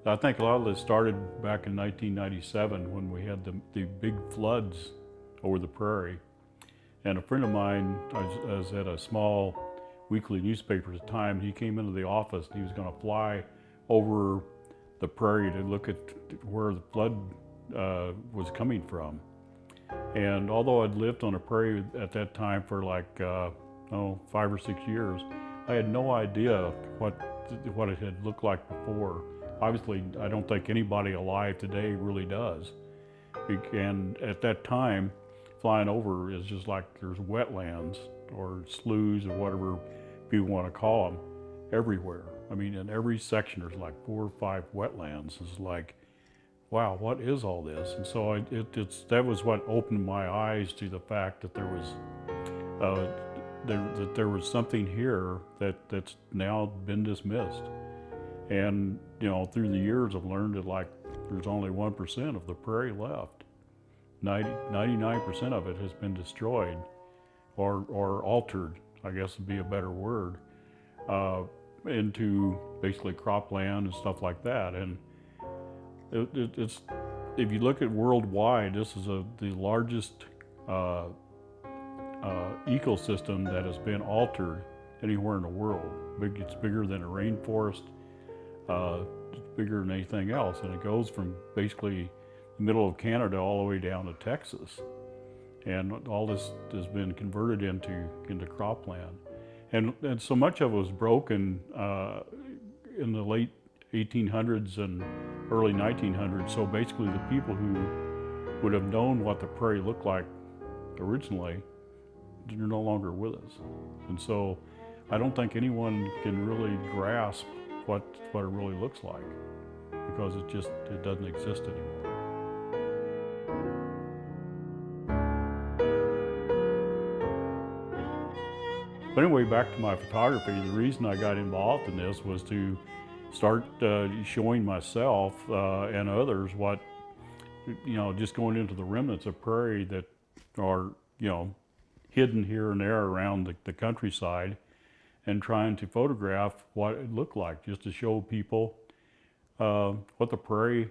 I think a lot of this started back in 1997 when we had the big floods over the prairie. And a friend of mine, I was at a small weekly newspaper at the time, he came into the office and he was going to fly over the prairie to look at where the flood was coming from. And although I'd lived on a prairie at that time for like, 5 or 6 years, I had no idea what it had looked like before. Obviously, I don't think anybody alive today really does. And at that time, flying over is just like there's wetlands or sloughs or whatever people want to call them everywhere. I mean, in every section there's like 4 or 5 wetlands. It's like, wow, what is all this? And so that was what opened my eyes to the fact that uh, there was something here that's now been dismissed. And through the years, I've learned that like there's only 1% of the prairie left. 99% of it has been destroyed or altered, I guess would be a better word, into basically cropland and stuff like that. And it's if you look at worldwide, this is the largest ecosystem that has been altered anywhere in the world. It's bigger than a rainforest. It's bigger than anything else, and it goes from basically the middle of Canada all the way down to Texas. And all this has been converted into cropland. And so much of it was broken in the late 1800s and early 1900s. So basically the people who would have known what the prairie looked like originally, they're no longer with us. And so I don't think anyone can really grasp what it really looks like, because it doesn't exist anymore. But anyway, back to my photography, the reason I got involved in this was to start showing myself and others what, just going into the remnants of prairie that are, hidden here and there around the countryside, and trying to photograph what it looked like, just to show people what the prairie,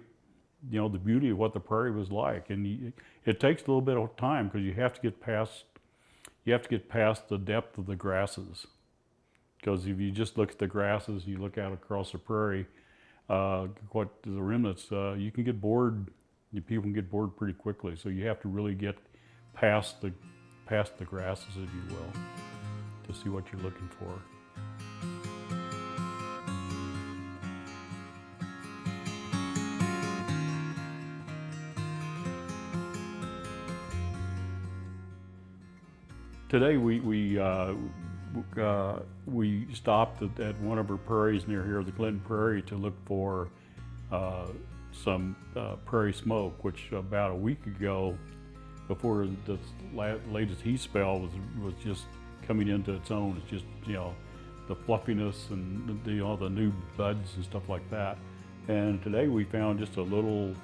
the beauty of what the prairie was like. And it takes a little bit of time, because you have to get past the depth of the grasses. Because if you just look at the grasses, you look out across the prairie, what the remnants, you can get bored. People can get bored pretty quickly. So you have to really get past the grasses, if you will, to see what you're looking for. Today we stopped at one of our prairies near here, the Clinton Prairie, to look for some prairie smoke, which about a week ago, before the latest heat spell, was just coming into its own. It's just the fluffiness and the new buds and stuff like that. And today we found just a little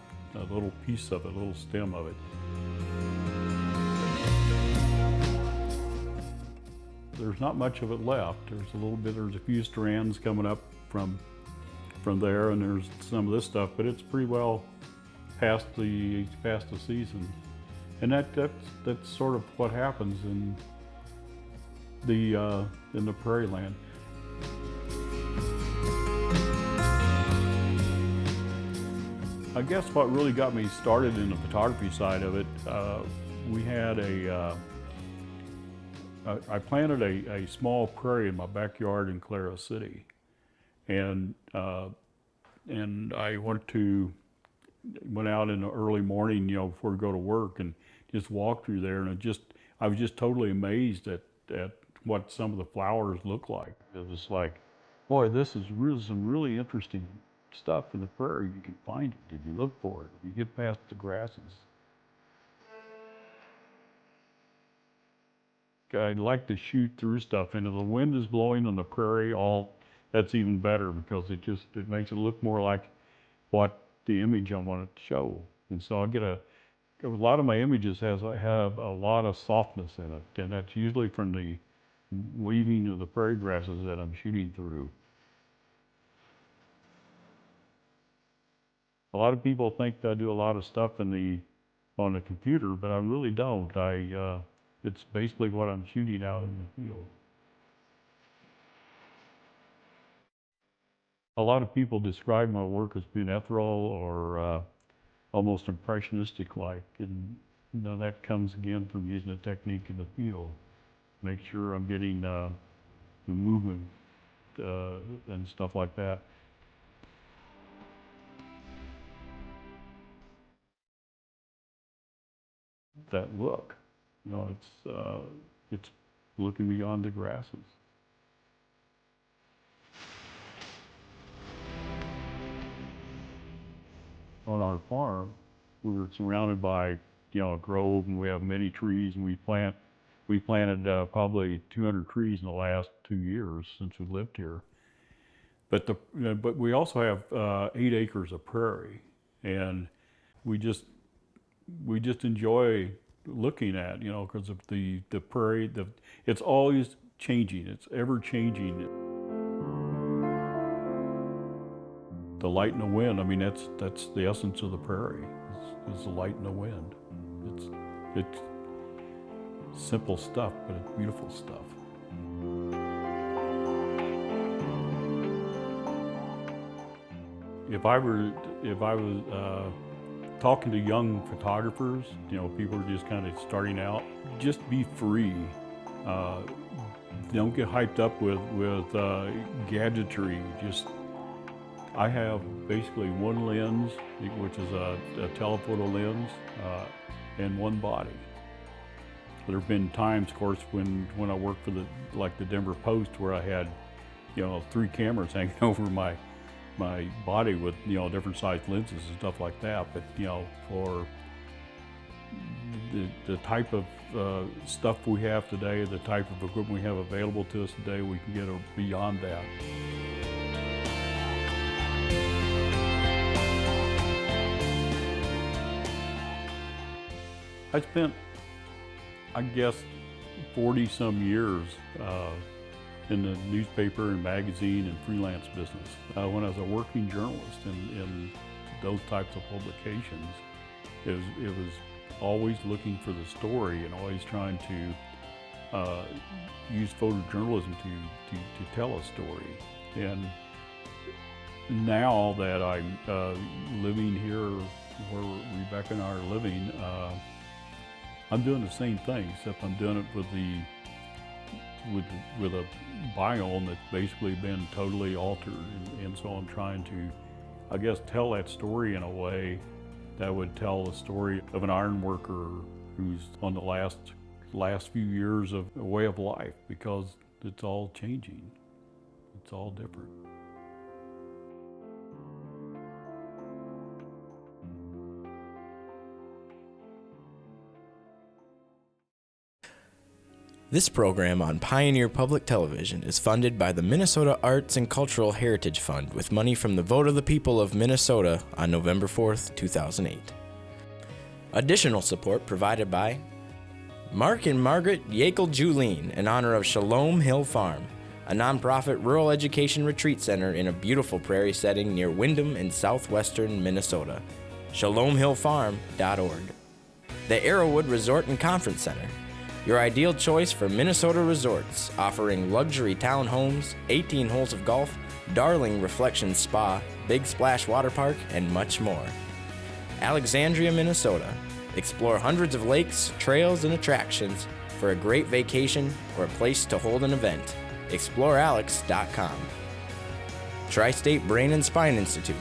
piece of it, a little stem of it. There's not much of it left. There's a few strands coming up from there, and there's some of this stuff, but it's pretty well past the season. And that's sort of what happens in the prairie land. I guess what really got me started in the photography side of it, we had I planted a small prairie in my backyard in Claros City, and I went out in the early morning, before I go to work, and just walked through there, and I was just totally amazed at what some of the flowers look like. It was like, boy, this is some really interesting stuff in the prairie. You can find it if you look for it, if you get past the grasses. I like to shoot through stuff, and if the wind is blowing on the prairie, that's even better, because it makes it look more like what the image I want to show. And so a lot of my images have a lot of softness in it, and that's usually from the weaving of the prairie grasses that I'm shooting through. A lot of people think that I do a lot of stuff on the computer, but I really don't. It's basically what I'm shooting out in the field. A lot of people describe my work as being ethereal or almost impressionistic-like, and that comes again from using a technique in the field. Make sure I'm getting the movement and stuff like that. That look, it's looking beyond the grasses. On our farm, we're surrounded by a grove, and we have many trees, and we planted probably 200 trees in the last 2 years since we lived here. But we also have 8 acres of prairie, and we just enjoy looking at, because of the prairie. It's always changing. It's ever changing. The light and the wind. I mean, that's the essence of the prairie. Is the light and the wind. It's simple stuff, but it's beautiful stuff. If I was talking to young photographers, people are just kind of starting out, just be free. Don't get hyped up with gadgetry. I have basically one lens, which is a telephoto lens, and one body. There have been times, of course, when I worked for the Denver Post, where I had 3 cameras hanging over my body with different sized lenses and stuff like that. But for the type of stuff we have today, the type of equipment we have available to us today, we can get beyond that. I spent, I guess, 40 some years in the newspaper and magazine and freelance business. When I was a working journalist in those types of publications, it was always looking for the story and always trying to use photojournalism to tell a story. And now that I'm living here where Rebecca and I are living, I'm doing the same thing, except I'm doing it with a biome that's basically been totally altered, and so I'm trying to, I guess, tell that story in a way that would tell the story of an iron worker who's on the last few years of a way of life, because it's all changing. It's all different. This program on Pioneer Public Television is funded by the Minnesota Arts and Cultural Heritage Fund with money from the vote of the people of Minnesota on November 4th, 2008. Additional support provided by Mark and Margaret Yakel-Julien in honor of Shalom Hill Farm, a nonprofit rural education retreat center in a beautiful prairie setting near Windham in southwestern Minnesota. ShalomHillFarm.org. The Arrowwood Resort and Conference Center, your ideal choice for Minnesota resorts, offering luxury townhomes, 18 holes of golf, Darling Reflections Spa, Big Splash Water Park, and much more. Alexandria, Minnesota. Explore hundreds of lakes, trails, and attractions for a great vacation or a place to hold an event. ExploreAlex.com. Tri-State Brain and Spine Institute,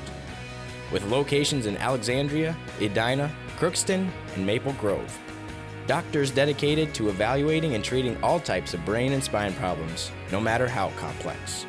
with locations in Alexandria, Edina, Crookston, and Maple Grove. Doctors dedicated to evaluating and treating all types of brain and spine problems, no matter how complex.